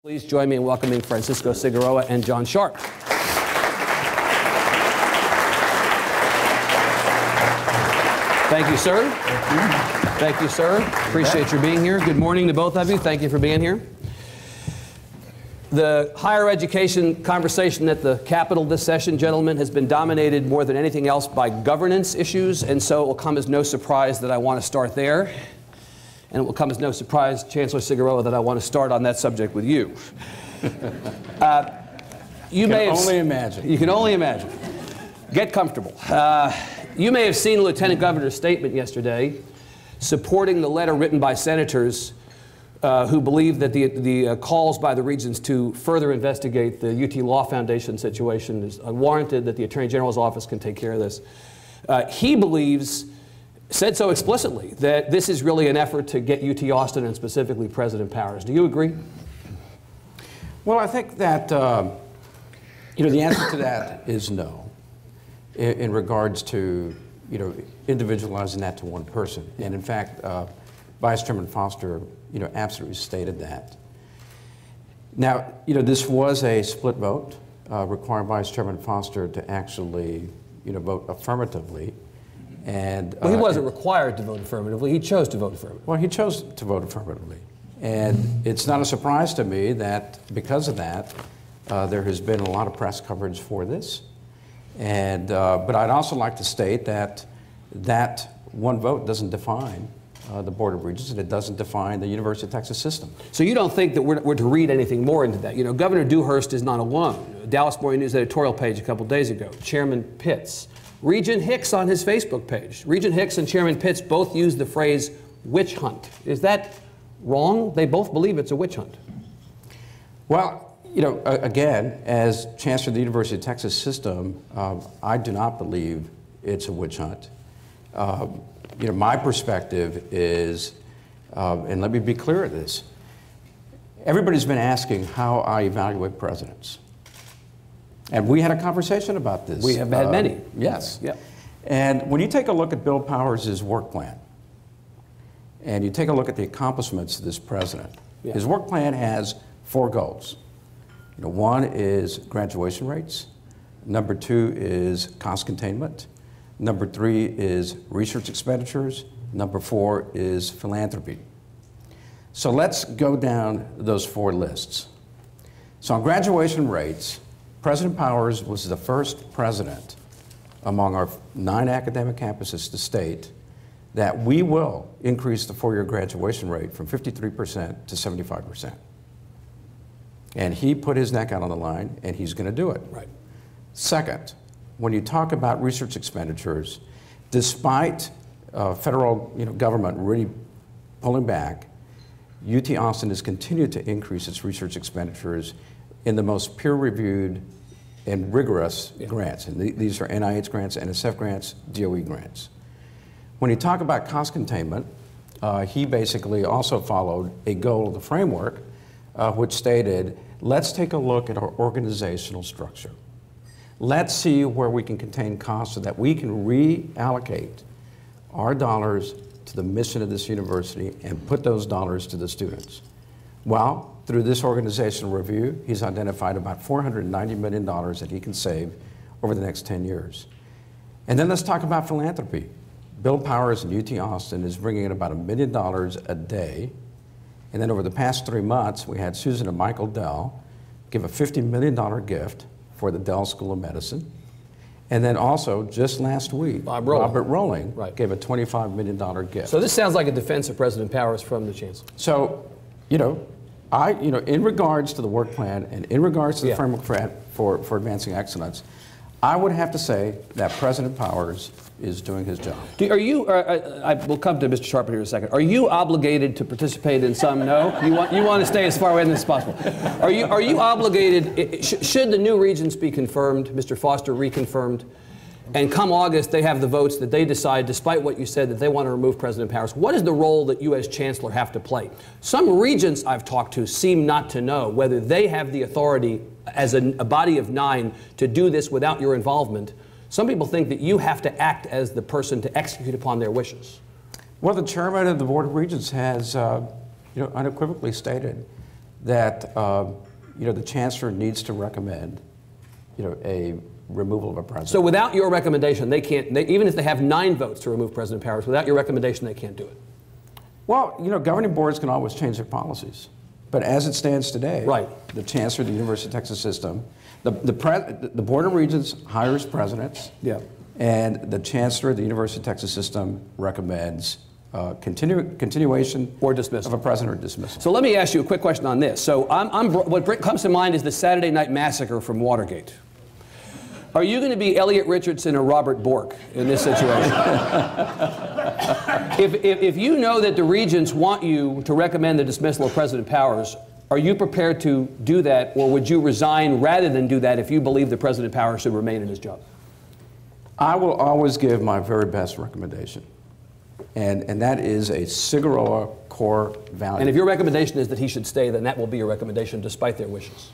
Please join me in welcoming Francisco Cigarroa and John Sharp. Thank you, sir. Thank you, sir. Appreciate your being here. Good morning to both of you. Thank you for being here. The higher education conversation at the Capitol this session, gentlemen, has been dominated more than anything else by governance issues, and so it will come as no surprise that I want to start there. And it will come as no surprise, Chancellor Cigarroa, that I want to start on that subject with you. You can only imagine. You can only imagine. Get comfortable. You may have seen the Lieutenant Governor's statement yesterday supporting the letter written by senators who believe that the calls by the regions to further investigate the UT Law Foundation situation is unwarranted, that the Attorney General's office can take care of this. He believes, said so explicitly, that this is really an effort to get UT Austin and specifically President Powers. Do you agree? Well, I think that the answer to that is no, in regards to individualizing that to one person. And in fact, Vice Chairman Foster absolutely stated that. Now, this was a split vote, requiring Vice Chairman Foster to actually vote affirmatively. And, well, he wasn't required to vote affirmatively. He chose to vote affirmatively. Well, he chose to vote affirmatively. And it's not a surprise to me that because of that, there has been a lot of press coverage for this. And, but I'd also like to state that that one vote doesn't define the Board of Regents, and it doesn't define the University of Texas system. So you don't think that we're to read anything more into that? Governor Dewhurst is not alone. Dallas Morning News editorial page a couple days ago, Chairman Pitts. Regent Hicks on his Facebook page. Regent Hicks and Chairman Pitts both used the phrase witch hunt. Is that wrong? They both believe it's a witch hunt. Well, again, as Chancellor of the University of Texas system, I do not believe it's a witch hunt. My perspective is, and let me be clear at this, everybody's been asking how I evaluate presidents. And we had a conversation about this. We have had many. Yes. Yeah. And when you take a look at Bill Powers' work plan, and you take a look at the accomplishments of this president, his work plan has 4 goals. One is graduation rates. Number 2 is cost containment. Number 3 is research expenditures. Number 4 is philanthropy. So let's go down those 4 lists. So on graduation rates, President Powers was the first president among our 9 academic campuses to state that we will increase the 4-year graduation rate from 53% to 75%. And he put his neck out on the line, and he's going to do it. Right. Second, when you talk about research expenditures, despite federal government really pulling back, UT Austin has continued to increase its research expenditures in the most peer-reviewed and rigorous grants. And these are NIH grants, NSF grants, DOE grants. When you talk about cost containment, he basically also followed a goal of the framework, which stated, let's take a look at our organizational structure. Let's see where we can contain costs so that we can reallocate our dollars to the mission of this university and put those dollars to the students. Well, through this organizational review, he's identified about $490 million that he can save over the next 10 years. And then let's talk about philanthropy. Bill Powers in UT Austin is bringing in about $1 million a day. And then over the past 3 months, we had Susan and Michael Dell give a $50 million gift for the Dell School of Medicine. And then also, just last week, Robert Rowling gave a $25 million gift. So this sounds like a defense of President Powers from the Chancellor. So, in regards to the work plan and in regards to the framework for advancing excellence, I would have to say that President Powers is doing his job. Are you, I will come to Mr. Sharp here in a second. Are you obligated to participate in some? No? You want to stay as far away as possible. Are you obligated, should the new regents be confirmed, Mr. Foster reconfirmed, and come August they have the votes that they decide, despite what you said, that they want to remove President Powers, what is the role that you as Chancellor have to play? Some regents I've talked to seem not to know whether they have the authority as a body of 9 to do this without your involvement. Some people think that you have to act as the person to execute upon their wishes. Well, the chairman of the Board of Regents has unequivocally stated that the Chancellor needs to recommend a removal of a president. So without your recommendation, they can't, even if they have 9 votes to remove President Powers, without your recommendation, they can't do it. Well, governing boards can always change their policies. But as it stands today, right, the Chancellor of the University of Texas system, the Board of Regents hires presidents, yeah, and the Chancellor of the University of Texas system recommends continuation or dismissal of a president or dismissal. So let me ask you a quick question on this. So what comes to mind is the Saturday Night Massacre from Watergate. Are you going to be Elliot Richardson or Robert Bork in this situation? if you know that the regents want you to recommend the dismissal of President Powers, are you prepared to do that, or would you resign rather than do that if you believe that President Powers should remain in his job? I will always give my very best recommendation, and that is a Cigarroa core value. And if your recommendation is that he should stay, then that will be your recommendation despite their wishes.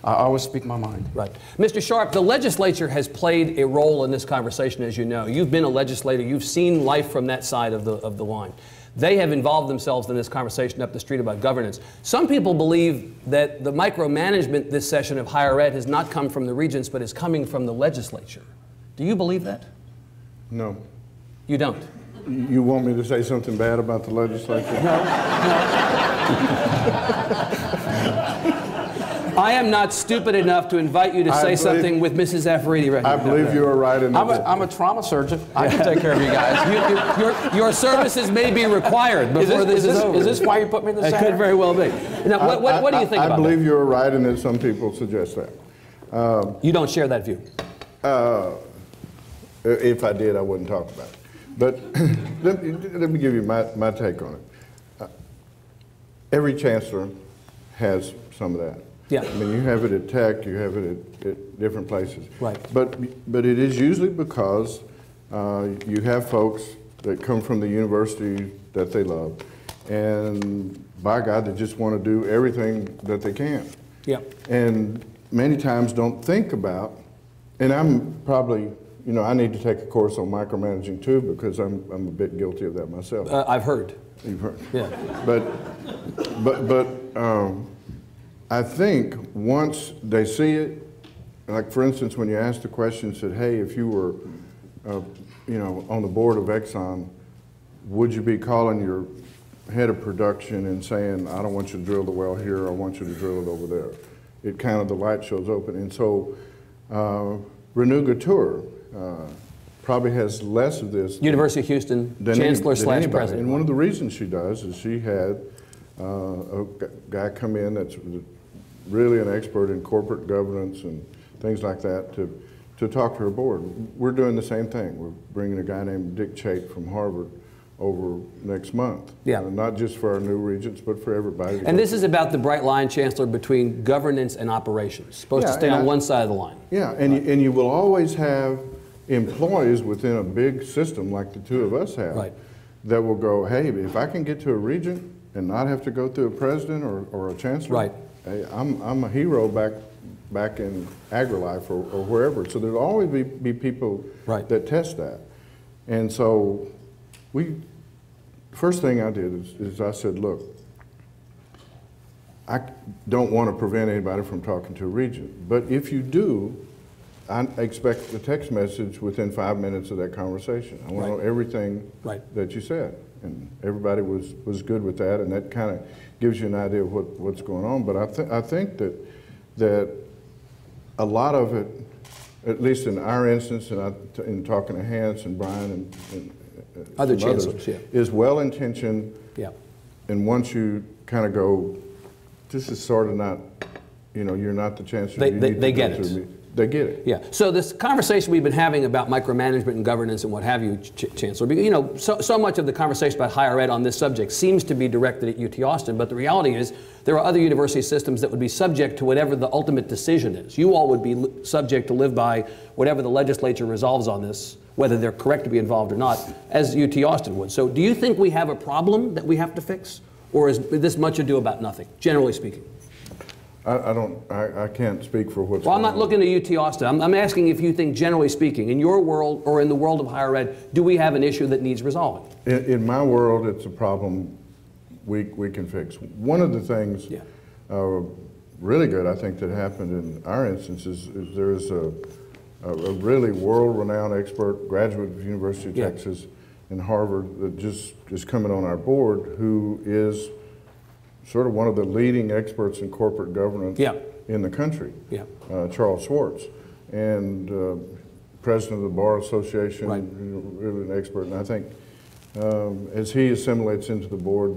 I always speak my mind. Right. Mr. Sharp, the legislature has played a role in this conversation, as you know. You've been a legislator. You've seen life from that side of the line. They have involved themselves in this conversation up the street about governance. Some people believe that the micromanagement this session of higher ed has not come from the regents, but is coming from the legislature. Do you believe that? No. You don't? You want me to say something bad about the legislature? No. I am not stupid enough to invite you to say something with Mrs. Afridi right now. I believe you are right in that. I'm a trauma surgeon. I can take care of you guys. Your services may be required before this is over. Is this why you put me in the center? It could very well be. Now, what do you think about that? I believe you're right in that some people suggest that. You don't share that view? If I did, I wouldn't talk about it. But let me give you my take on it. Every chancellor has some of that. Yeah. I mean, you have it at Tech, you have it at different places. Right. But it is usually because you have folks that come from the university that they love, and by God, they just want to do everything that they can. Yeah. And many times don't think about, and I'm probably, I need to take a course on micromanaging too, because I'm a bit guilty of that myself. I've heard. You've heard. Yeah. But I think once they see it, like for instance, when you asked the question, said, hey, if you were, on the board of Exxon, would you be calling your head of production and saying, I don't want you to drill the well here, I want you to drill it over there? It kind of, the light shows open. And so Renu Gatur probably has less of this. University of Houston, Chancellor / President. And one of the reasons she does is she had a guy come in that's really an expert in corporate governance and things like that to talk to her board. We're doing the same thing. We're bringing a guy named Dick Chait from Harvard over next month. Yeah. Not just for our new regents, but for everybody. And this is about the bright line, Chancellor, between governance and operations. Supposed to stay on one side of the line. Yeah, and you will always have employees within a big system like the two of us have, right, that will go, hey, if I can get to a regent and not have to go through a president or a chancellor, right, hey, I'm a hero back in AgriLife or wherever. So there'll always be people right, that test that. And so first thing I did is I said, look, I don't want to prevent anybody from talking to a regent, but if you do, I expect a text message within 5 minutes of that conversation. I want to know everything that you said. And everybody was good with that, and that kind of gives you an idea of what's going on. But I think that a lot of it, at least in our instance, and in talking to Hans and Brian and other chancellors, is well-intentioned. Yeah. And once you kind of go, this is sort of not, you're not the chancellor. They get it. They get it. Yeah. So this conversation we've been having about micromanagement and governance and what have you, Chancellor, so much of the conversation about higher ed on this subject seems to be directed at UT Austin, but the reality is there are other university systems that would be subject to whatever the ultimate decision is. You all would be subject to live by whatever the legislature resolves on this, whether they're correct to be involved or not, as UT Austin would. So do you think we have a problem that we have to fix, or is this much ado about nothing, generally speaking? I can't speak for what's Well, I'm going not looking to UT Austin. I'm asking if you think, generally speaking, in your world or in the world of higher ed, do we have an issue that needs resolving? In my world, it's a problem we can fix. One of the things really good, I think, that happened in our instance is there's a really world-renowned expert, graduate of the University of Texas and Harvard, that just is coming on our board, who is sort of one of the leading experts in corporate governance in the country, Charles Schwartz, and president of the Bar Association, really an expert. And I think as he assimilates into the board,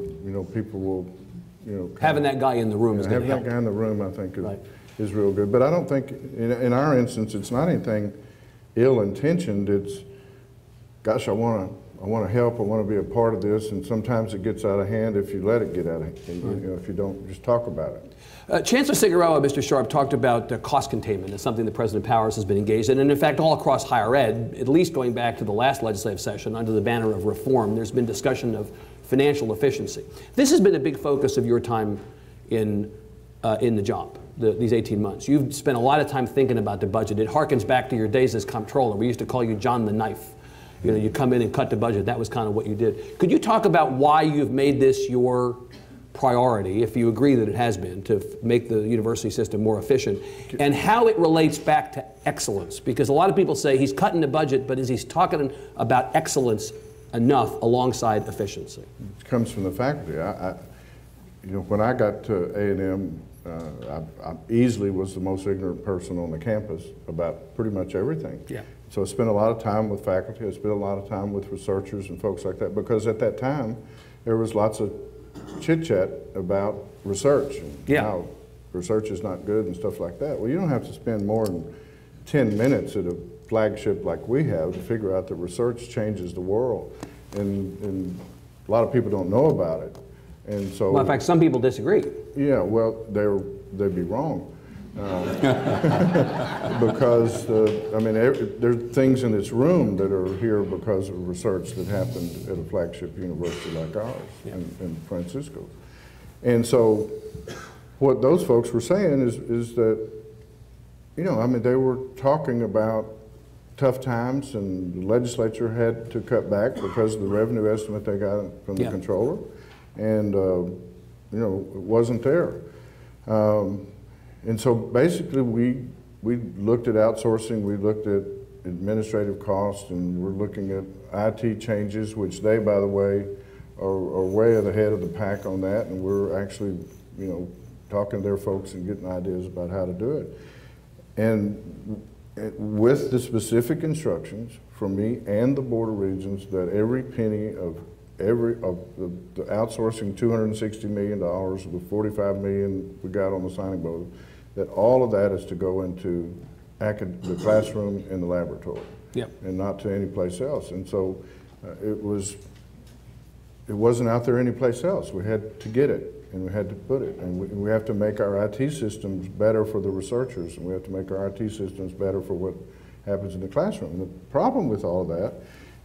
people will, having that guy in the room is going to help. Having that guy in the room, I think, is real good. But I don't think, in our instance, it's not anything ill-intentioned. It's, gosh, I want to help, I want to be a part of this, and sometimes it gets out of hand if you let it get out of hand, if you don't just talk about it. Chancellor Cigarroa, Mr. Sharp, talked about cost containment as something that President Powers has been engaged in, and in fact all across higher ed, at least going back to the last legislative session under the banner of reform, there's been discussion of financial efficiency. This has been a big focus of your time in the job, these 18 months. You've spent a lot of time thinking about the budget. It harkens back to your days as comptroller. We used to call you John the Knife. You come in and cut the budget. That was kind of what you did. Could you talk about why you've made this your priority, if you agree that it has been, to make the university system more efficient, and how it relates back to excellence? Because a lot of people say he's cutting the budget, but is he talking about excellence enough alongside efficiency? It comes from the faculty. When I got to A&M, I easily was the most ignorant person on the campus about pretty much everything. So I spent a lot of time with faculty. I spent a lot of time with researchers and folks like that, because at that time there was lots of chit-chat about research and how research is not good and stuff like that. Well, you don't have to spend more than 10 minutes at a flagship like we have to figure out that research changes the world, and a lot of people don't know about it. And so, well, in fact, some people disagree. Yeah, well, they'd be wrong. Because, there are things in this room that are here because of research that happened at a flagship university like ours in Francisco. And so what those folks were saying is that, they were talking about tough times, and the legislature had to cut back because of the revenue estimate they got from the controller, and, it wasn't there. And so basically we looked at outsourcing, we looked at administrative costs, and we're looking at IT changes, which they, by the way, are way ahead of the pack on that, and we're actually, talking to their folks and getting ideas about how to do it. And with the specific instructions from me and the Board of Regents that every penny of the outsourcing $260 million, of the $45 million we got on the signing bonus, that all of that is to go into the classroom and the laboratory, and not to any place else. And so it wasn't out there any place else. We had to get it, and we had to put it, and we have to make our IT systems better for the researchers, and we have to make our IT systems better for what happens in the classroom. And the problem with all that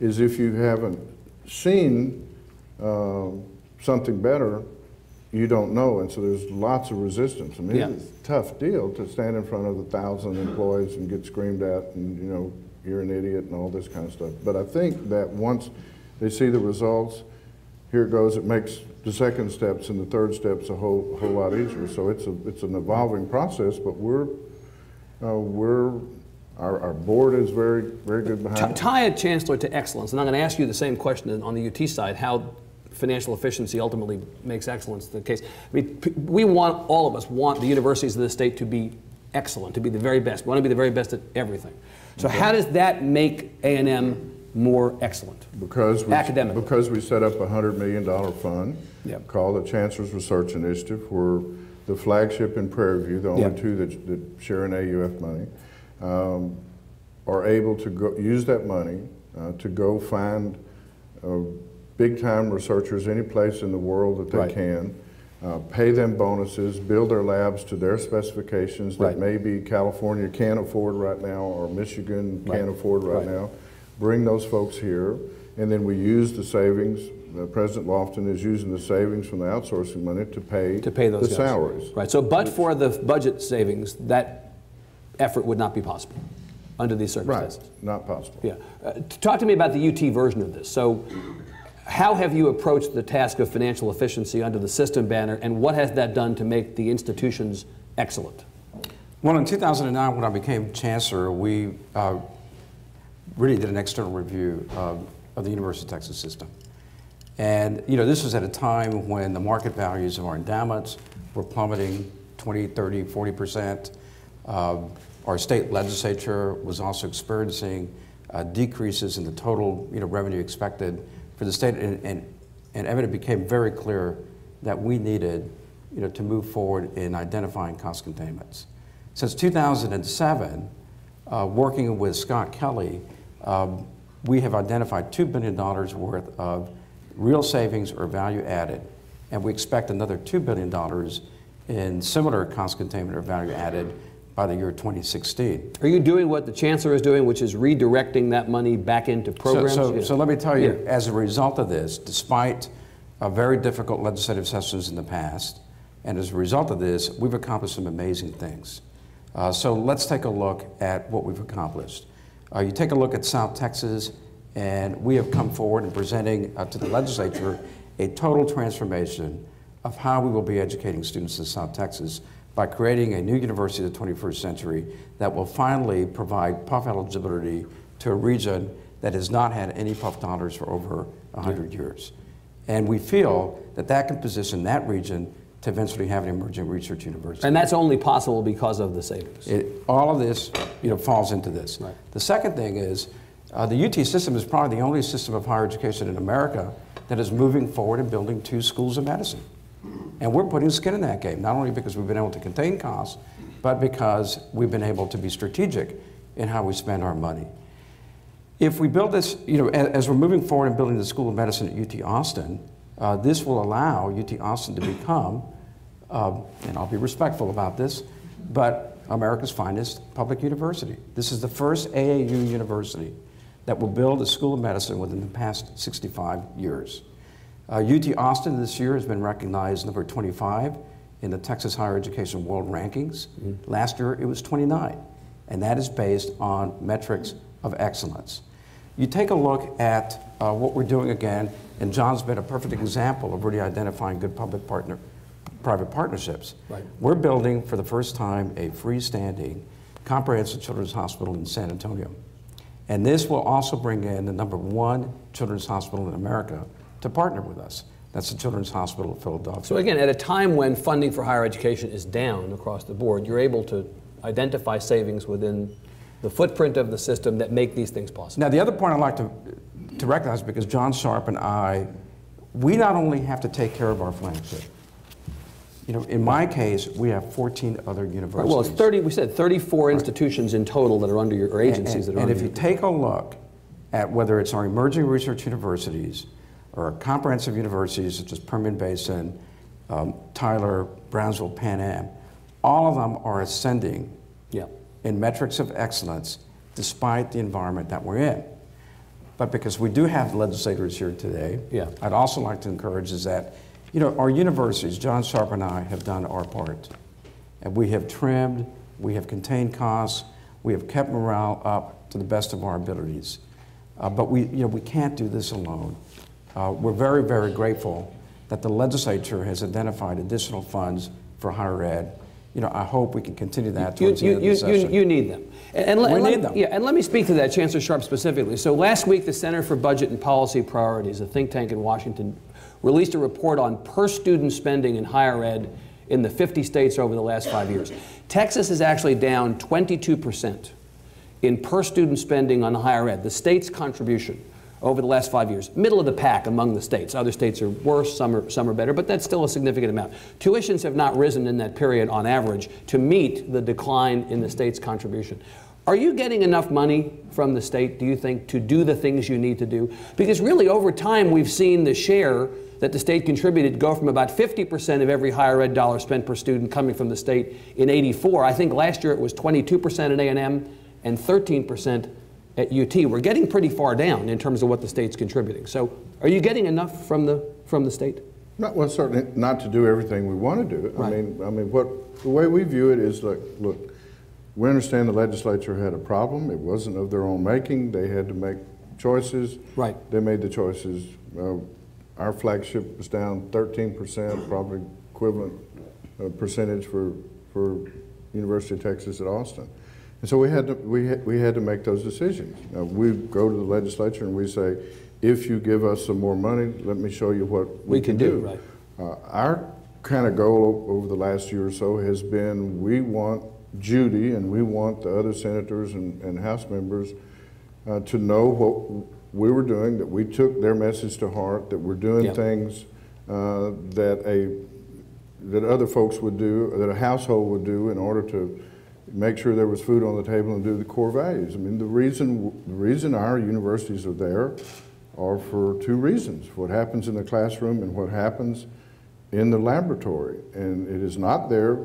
is if you haven't seen something better, you don't know, and so there's lots of resistance. I mean, it's a tough deal to stand in front of 1,000 employees and get screamed at, and you're an idiot and all this kind of stuff. But I think that once they see the results, here it goes. It makes the second steps and the third steps a whole lot easier. So it's an evolving process, but our board is very good behind it. Tie a chancellor to excellence, and I'm going to ask you the same question on the UT side, how financial efficiency ultimately makes excellence the case. I mean, all of us want the universities of the state to be excellent, to be the very best. We want to be the very best at everything. So how does that make A&M more excellent? Academically. Because we set up a $100 million fund called the Chancellor's Research Initiative. We're the flagship in Prairie View, the only two that share an AUF money, are able to use that money to go find big-time researchers any place in the world that they can, pay them bonuses, build their labs to their specifications that maybe California can't afford right now, or Michigan can't afford right now. Bring those folks here, and then we use the savings. President Lofton is using the savings from the outsourcing money to pay those the salaries. Right. So, but for the budget savings, that effort would not be possible under these circumstances. Right. Not possible. Yeah. Talk to me about the UT version of this. So, How have you approached the task of financial efficiency under the system banner, and what has that done to make the institutions excellent? Well, in 2009, when I became Chancellor, we really did an external review of the University of Texas system. And this was at a time when the market values of our endowments were plummeting 20, 30, 40%. Our state legislature was also experiencing decreases in the total revenue expected for the state, and it became very clear that we needed to move forward in identifying cost containments. Since 2007, working with Scott Kelly, we have identified $2 billion worth of real savings or value added, and we expect another $2 billion in similar cost containment or value added by the year 2016. Are you doing what the Chancellor is doing, which is redirecting that money back into programs? So let me tell you, as a result of this, despite very difficult legislative sessions in the past, and as a result of this, we've accomplished some amazing things. So let's take a look at what we've accomplished. You take a look at South Texas, and we have come forward and presenting to the legislature a total transformation of how we will be educating students in South Texas by creating a new university of the 21st century that will finally provide PUF eligibility to a region that has not had any PUF dollars for over 100 years. And we feel that that can position that region to eventually have an emerging research university. And that's only possible because of the savings. All of this falls into this. Right. The second thing is the UT system is probably the only system of higher education in America that is moving forward and building 2 schools of medicine. And we're putting skin in that game, not only because we've been able to contain costs, but because we've been able to be strategic in how we spend our money. If we build this, as we're moving forward and building the School of Medicine at UT Austin, this will allow UT Austin to become, and I'll be respectful about this, but America's finest public university. This is the first AAU university that will build a School of Medicine within the past 65 years. UT Austin this year has been recognized number 25 in the Texas Higher Education World Rankings. Last year it was 29, and that is based on metrics of excellence. You take a look at what we're doing again, and John's been a perfect example of really identifying good public-private partnerships. Right. We're building for the first time a freestanding comprehensive children's hospital in San Antonio. And this will also bring in the #1 children's hospital in America to partner with us. That's the Children's Hospital of Philadelphia. So again, at a time when funding for higher education is down across the board, you're able to identify savings within the footprint of the system that make these things possible. Now, the other point I'd like to recognize, because John Sharp and I, we not only have to take care of our flagship. In my case, we have 14 other universities. Right, well, it's 30. We said 34 institutions in total that are under your, or agencies that are under your. And if you take a look at whether it's our emerging research universities or our comprehensive universities such as Permian Basin, Tyler, Brownsville, Pan Am, all of them are ascending in metrics of excellence despite the environment that we're in. But because we do have legislators here today, I'd also like to encourage is that our universities, John Sharp and I, have done our part. And we have trimmed, we have contained costs, we have kept morale up to the best of our abilities. But we can't do this alone. We're very, very grateful that the legislature has identified additional funds for higher ed. I hope we can continue that towards the end of the session. You need them. We need them. Yeah, and let me speak to that, Chancellor Sharp, specifically. So last week, the Center for Budget and Policy Priorities, a think tank in Washington, released a report on per-student spending in higher ed in the 50 states over the last 5 years. Texas is actually down 22% in per-student spending on higher ed, the state's contribution over the last 5 years. Middle of the pack among the states. Other states are worse, some are better, but that's still a significant amount. Tuitions have not risen in that period on average to meet the decline in the state's contribution. Are you getting enough money from the state, do you think, to do the things you need to do? Because really, over time, we've seen the share that the state contributed go from about 50% of every higher ed dollar spent per student coming from the state in '84. I think last year it was 22% at A&M and 13% at UT. We're getting pretty far down in terms of what the state's contributing. So are you getting enough from the state? Well, certainly not to do everything we want to do. Right. I mean, the way we view it is like, look, we understand the legislature had a problem. It wasn't of their own making. They had to make choices. Right. They made the choices. Our flagship was down 13%, probably equivalent percentage for University of Texas at Austin. And so we had to make those decisions. We go to the legislature and we say, if you give us some more money, let me show you what we can do. Right. Our kind of goal over the last year or so has been, we want Judy and we want the other senators and House members to know what we were doing, that we took their message to heart, that we're doing things that other folks would do, that a household would do in order to make sure there was food on the table and do the core values. I mean, the reason our universities are there are for two reasons: what happens in the classroom and what happens in the laboratory. And it is not there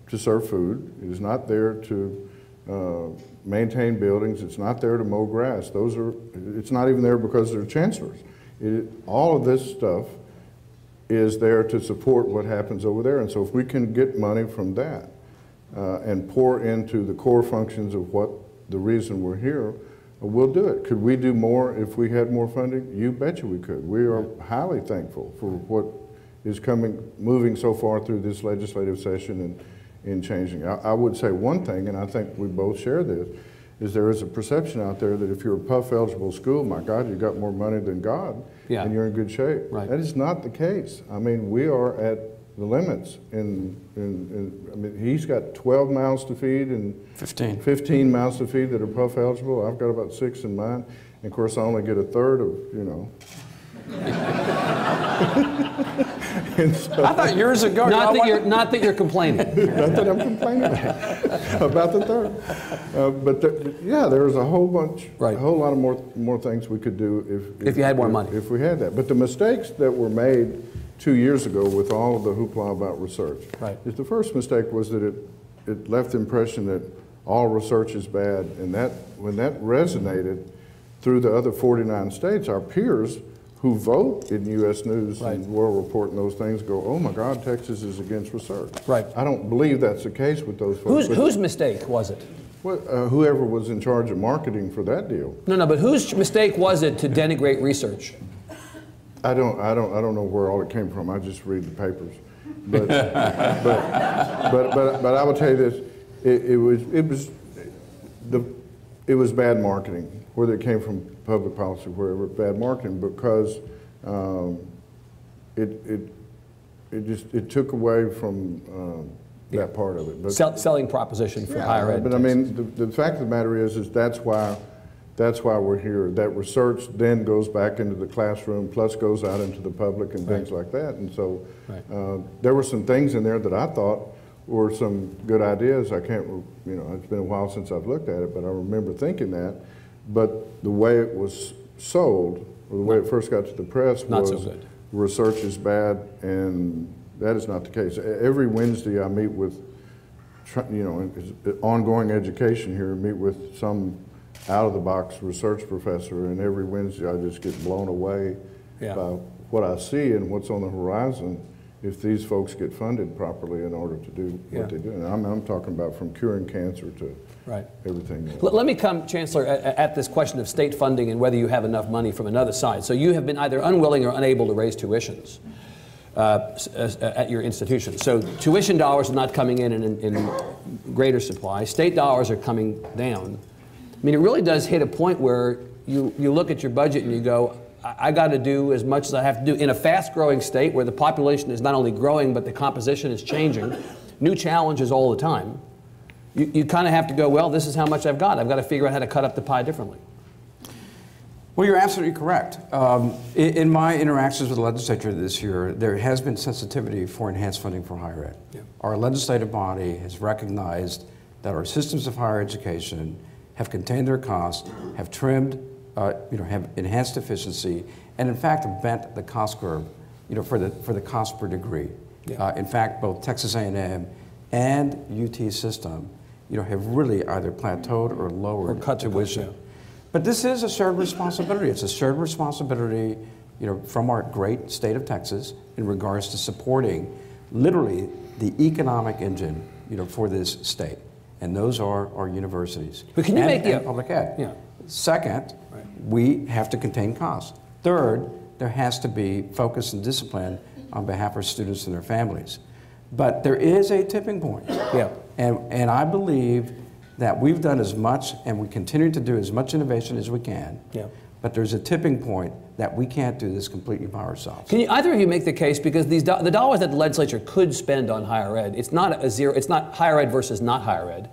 to serve food. It is not there to maintain buildings. It's not there to mow grass. It's not even there because they're chancellors. All of this stuff is there to support what happens over there. And so if we can get money from that and pour into the core functions of what the reason we're here, we'll do it. Could we do more if we had more funding? You betcha we could. We are highly thankful for what is moving so far through this legislative session and in changing. I would say one thing, and I think we both share this, is there is a perception out there that if you're a PUF eligible school, my God, you got more money than God, and you're in good shape. Right. That is not the case. I mean, we are at the limits. I mean, he's got 12 mouths to feed and 15 mouths to feed that are PUF eligible. I've got about 6 in mine. And of course, I only get a third of, you know. So, I thought years ago. Not that you're complaining. Not that I'm complaining about the third. But there's a whole bunch, a whole lot of more things we could do if you had more money. If we had that. But the mistakes that were made 2 years ago with all of the hoopla about research. Right. Is the first mistake was that it left the impression that all research is bad, and that when that resonated through the other 49 states, our peers who vote in U.S. News and World Report and those things go, oh my God, Texas is against research. Right. I don't believe that's the case with those folks. Whose mistake was it? Well, whoever was in charge of marketing for that deal. No, but whose mistake was it to denigrate research? I don't know where all it came from. I just read the papers. But but I will tell you this: it was bad marketing. Whether it came from public policy, wherever, bad marketing, because it took away from that part of it. But, selling proposition for higher ed. But I mean, the fact of the matter is that's why we're here. That research then goes back into the classroom, plus goes out into the public and things like that. And so there were some things in there that I thought were some good ideas. I can't, it's been a while since I've looked at it, but I remember thinking that. But the way it was sold, or the way it first got to the press, was not so good. Research is bad, and that is not the case. Every Wednesday I meet with, ongoing education here, meet with some out-of-the-box research professor, and every Wednesday I just get blown away by what I see and what's on the horizon if these folks get funded properly in order to do what they do. And I'm talking about from curing cancer to everything else. Let me come, Chancellor, at this question of state funding and whether you have enough money from another side. So you have been either unwilling or unable to raise tuitions at your institution. So tuition dollars are not coming in greater supply. State dollars are coming down. I mean, it really does hit a point where you look at your budget and you go, I got to do as much as I have to do in a fast-growing state where the population is not only growing, but the composition is changing, new challenges all the time. You kind of have to go, well, this is how much I've got. I've got to figure out how to cut up the pie differently. Well, you're absolutely correct. In my interactions with the legislature this year, there has been sensitivity for enhanced funding for higher ed. Yeah. Our legislative body has recognized that our systems of higher education have contained their costs, have trimmed, have enhanced efficiency, and in fact have bent the cost curve, for the cost per degree. Yeah. In fact, both Texas A&M and UT system, have really either plateaued or lowered cut tuition. But this is a shared responsibility. It's a shared responsibility, from our great state of Texas in regards to supporting literally the economic engine, for this state. And those are our universities. But can you make and public ed. Yeah. Second, we have to contain costs. Third, there has to be focus and discipline on behalf of students and their families. But there is a tipping point. Yeah. And I believe that we've done as much and we continue to do as much innovation as we can. Yeah. But there's a tipping point that we can't do this completely by ourselves. Can you, either of you make the case, because the dollars that the legislature could spend on higher ed, it's not a zero, it's not higher ed versus not higher ed.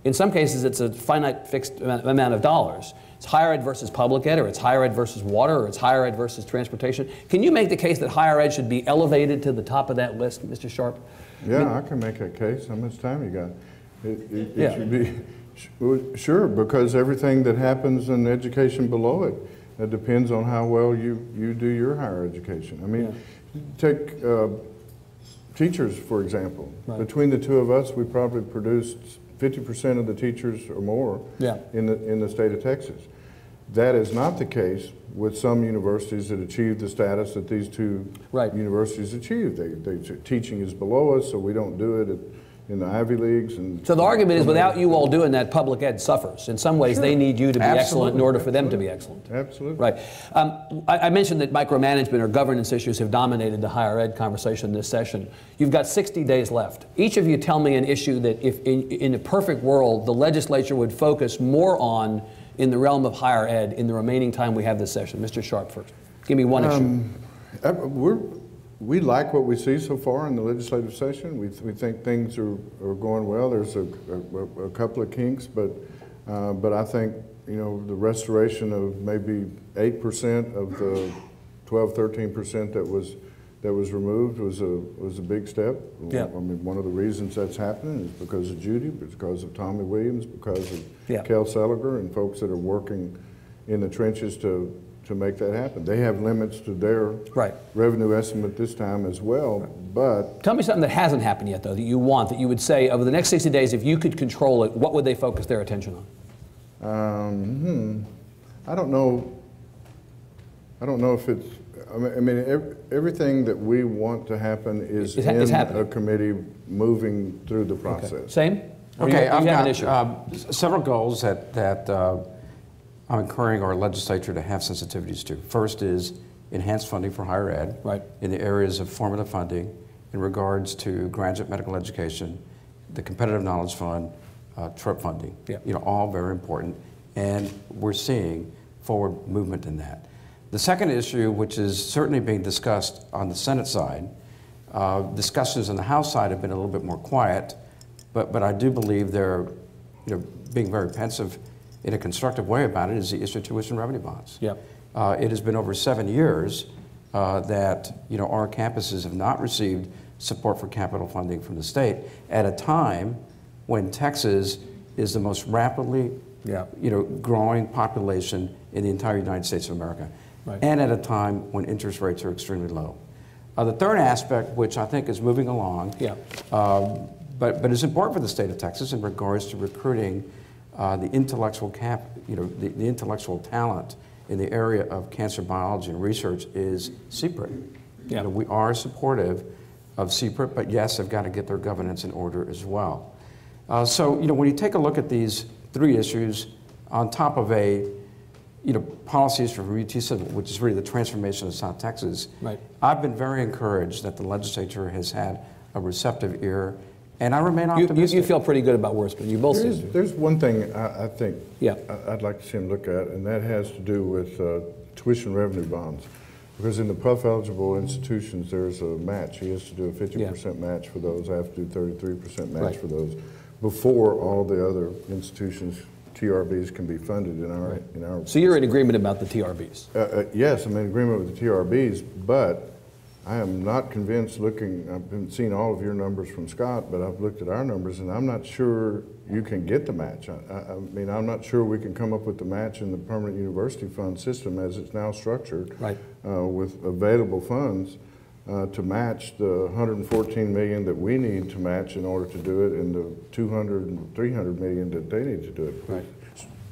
In some cases, it's a finite fixed amount of dollars. It's higher ed versus public ed, or it's higher ed versus water, or it's higher ed versus transportation. Can you make the case that higher ed should be elevated to the top of that list, Mr. Sharp? Yeah, I can make that case. How much time you got? It should be, sure, because everything that happens in education below it depends on how well you do your higher education. I mean, take teachers, for example. Right. Between the two of us, we probably produced 50% of the teachers or more in the state of Texas. That is not the case with some universities that achieve the status that these two universities achieved. Teaching is below us, so we don't do it in the Ivy Leagues. And so the argument is, without you all doing that, public ed suffers. In some ways, they need you to be excellent in order for them to be excellent. Absolutely. Right. I mentioned that micromanagement or governance issues have dominated the higher ed conversation this session. You've got 60 days left. Each of you tell me an issue that, if in a perfect world, the legislature would focus more on in the realm of higher ed in the remaining time we have this session. Mr. Sharp first. Give me one issue. We like what we see so far in the legislative session. We think things are going well. There's a couple of kinks, but I think, you know, the restoration of maybe 8% of the 13% that was removed was a big step. Yeah. I mean, one of the reasons that's happening is because of Judy, because of Tommy Williams, because of Chancellor and folks that are working in the trenches to make that happen. They have limits to their revenue estimate this time as well, but... Tell me something that hasn't happened yet, though, that you want, that you would say, over the next 60 days, if you could control it, what would they focus their attention on? I don't know if it's... I mean, everything that we want to happen is in a committee moving through the process. Okay. Same? Okay, I've got several goals that I'm encouraging our legislature to have sensitivities to. First is enhanced funding for higher ed in the areas of formative funding in regards to graduate medical education, the Competitive Knowledge Fund, TRIP funding. You know, all very important, and we're seeing forward movement in that. The second issue, which is certainly being discussed on the Senate side, discussions on the House side have been a little bit more quiet, but I do believe they're being very pensive in a constructive way about it, is the issue of tuition revenue bonds. It has been over 7 years that our campuses have not received support for capital funding from the state at a time when Texas is the most rapidly growing population in the entire United States of America, and at a time when interest rates are extremely low. The third aspect, which I think is moving along, but is important for the state of Texas in regards to recruiting the intellectual the intellectual talent in the area of cancer biology and research, is CPRIT. We are supportive of CPRIT, but yes, they've got to get their governance in order as well. So when you take a look at these three issues on top of policies for UT Civil, which is really the transformation of South Texas, I've been very encouraged that the legislature has had a receptive ear, and I remain optimistic. You feel pretty good about Worcester. You both seem to. There's one thing I think I'd like to see him look at, and that has to do with tuition revenue bonds. Because in the PUF eligible institutions, there's a match. He has to do a 50% match for those. I have to do 33% match for those before all the other institutions, TRBs, can be funded in our. So you're in agreement about the TRBs? Yes, I'm in agreement with the TRBs, but I am not convinced I've been seeing all of your numbers from Scott, but I've looked at our numbers and I'm not sure you can get the match. I mean, I'm not sure we can come up with the match in the permanent university fund system as it's now structured with available funds to match the 114 million that we need to match in order to do it and the 200 and 300 million that they need to do it.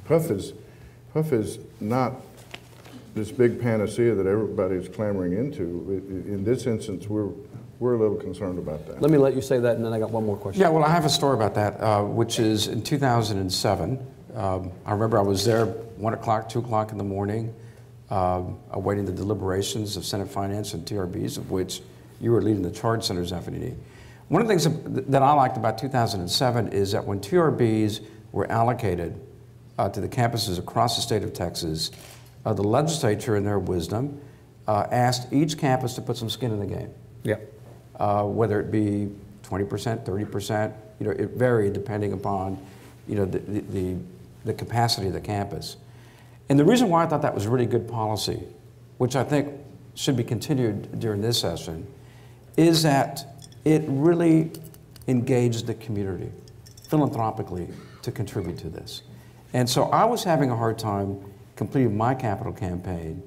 PUF is not this big panacea that everybody is clamoring into. In this instance, we're a little concerned about that. Let me let you say that, and then I got one more question. Yeah, well, I have a story about that, which is in 2007, I remember I was there 1 o'clock, 2 o'clock in the morning, awaiting the deliberations of Senate Finance and TRBs, of which you were leading the charge, Senator Zaffinini. One of the things that I liked about 2007 is that when TRBs were allocated to the campuses across the state of Texas, the legislature, in their wisdom, asked each campus to put some skin in the game. Yeah. Whether it be 20%, 30%, it varied depending upon, the capacity of the campus. And the reason why I thought that was really good policy, which I think should be continued during this session, is that it really engaged the community philanthropically to contribute to this. And so I was having a hard time completing my capital campaign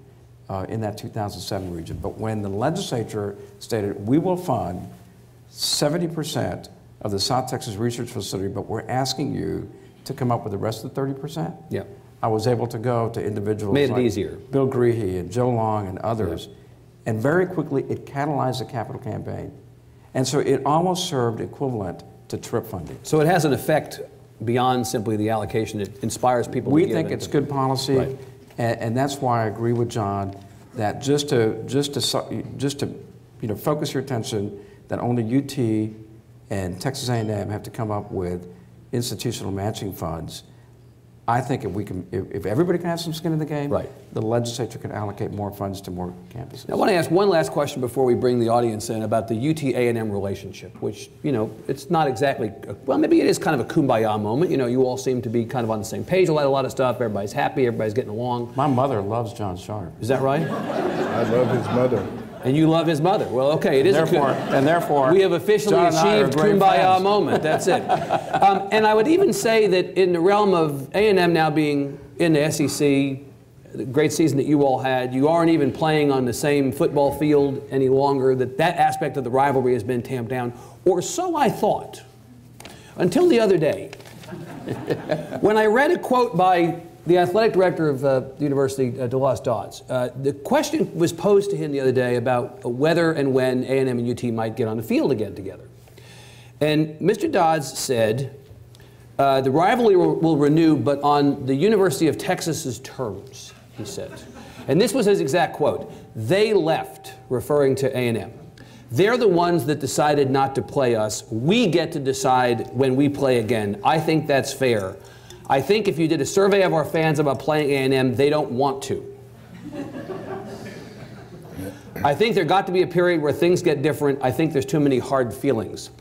in that 2007 region. But when the legislature stated, we will fund 70% of the South Texas Research Facility, but we're asking you to come up with the rest of the 30%, yeah, I was able to go to individuals made it like easier. Bill Greehey and Joe Long and others, yeah, and very quickly it catalyzed the capital campaign. And so it almost served equivalent to TRIP funding. So it has an effect beyond simply the allocation. It inspires people to give. We think it's good policy, right, and that's why I agree with John that just to focus your attention that only UT and Texas A&M have to come up with institutional matching funds. I think if everybody can have some skin in the game, right, the legislature can allocate more funds to more campuses. Now, I want to ask one last question before we bring the audience in about the UT A&M relationship, which, it's not exactly, well, maybe it is kind of a kumbaya moment. You all seem to be kind of on the same page, a lot of stuff, everybody's happy, everybody's getting along. My mother loves John Sharp. Is that right? I love his mother. And you love his mother. Well, okay, it is therefore, we have officially achieved kumbaya moment. That's it. And I would even say that in the realm of A&M now being in the SEC, the great season that you all had, you aren't even playing on the same football field any longer, that aspect of the rivalry has been tamped down. Or so I thought, until the other day, when I read a quote by the athletic director of the University, DeLoss Dodds. The question was posed to him the other day about whether and when A&M and UT might get on the field again together. And Mr. Dodds said, the rivalry will renew, but on the University of Texas's terms, he said. And this was his exact quote. They left, referring to A&M. They're the ones that decided not to play us. We get to decide when we play again. I think that's fair. I think if you did a survey of our fans about playing A&M, they don't want to. I think there got to be a period where things get different. I think there's too many hard feelings.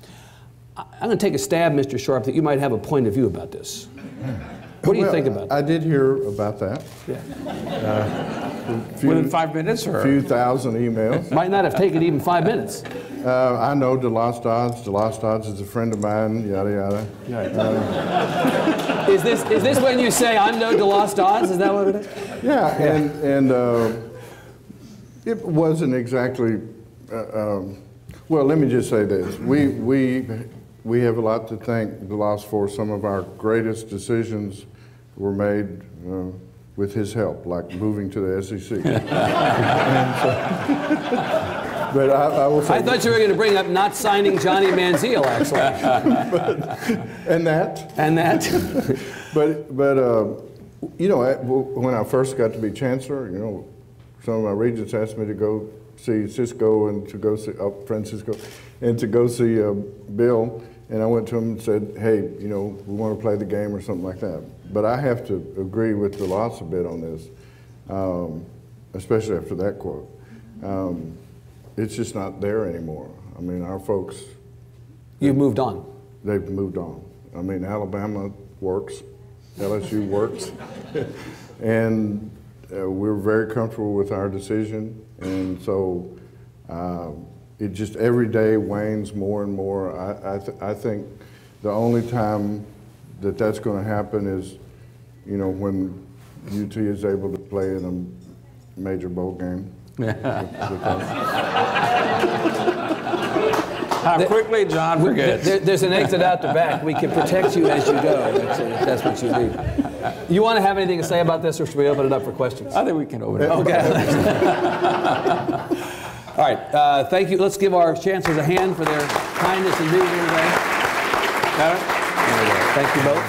I'm going to take a stab, Mr. Sharp, that you might have a point of view about this. What do you think about that? I did hear about that. Yeah. Within 5 minutes, or a few thousand emails. Might not have taken even 5 minutes. I know DeLoss Dodds. DeLoss Dodds is a friend of mine. Yada yada. Is this when you say I'm no DeLoss Dodds? Is that what it is? Yeah, and it wasn't exactly. Well, let me just say this: we have a lot to thank DeLoss for. Some of our greatest decisions were made with his help, like moving to the SEC. But I will say, I thought you were going to bring up not signing Johnny Manziel, actually. And that. But when I first got to be chancellor, some of my regents asked me to go see Cisco and to go see Francisco, and to go see Bill. And I went to him and said, hey, we want to play the game or something like that. But I have to agree with DeLoss a bit on this, especially after that quote. It's just not there anymore. I mean, our folks... You've moved on. They've moved on. I mean, Alabama works, LSU works, and we're very comfortable with our decision. And so it just every day wanes more and more. I think the only time that that's going to happen is, when UT is able to play in a major bowl game. How quickly John forgets. There's an exit out the back. We can protect you as you go, if that's what you need. You want to have anything to say about this, or should we open it up for questions? I think we can open it up. Okay. All right. Thank you. Let's give our chancellors a hand for their kindness and being here today. Thank you both.